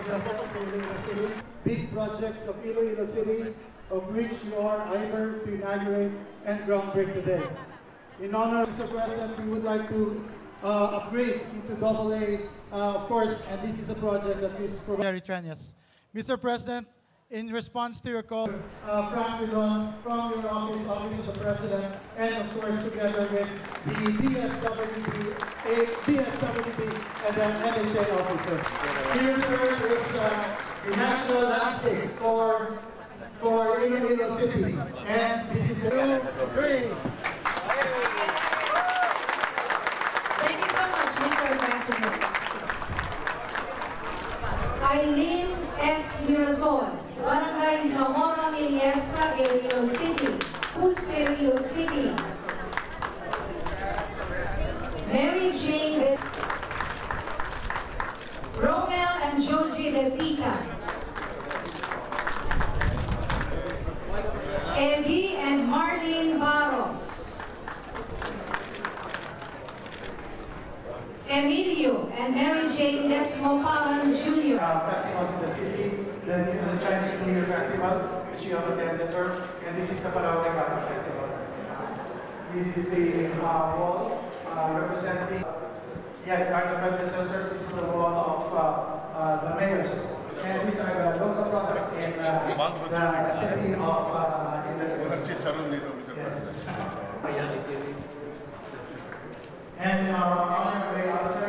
represent Iloilo City. Big projects of Iloilo City, of which you are either to inaugurate and groundbreak today. In honor, Mr. President, we would like to upgrade into AA, of course, and this is a project that is for Eritreans. Mr. President, in response to your call, Frank Ridon from your office, Office of the President, and of course together with the DSWD and the NHA officer. Here, sir, is the national landscape for Iloilo City, and this is the 2, 3. Thank you so much, Mr. Ambassador. Eileen S. Mirazon, Barangay Zamora Miliesa, Iloilo City, Pusi, Iloilo City. Mary Jane, Romel and Georgie De Pica. Eddie and Marlene Barros. Emilio and Mary Jane Desmopalan Jr. Festivals in the city, the Chinese New Year Festival, which you have attended, sir, and this is the Palau Regatta Festival. This is the wall representing, yes, our predecessors. This is the wall of the mayors, and these are the local products in the city of yes. And honorable officer,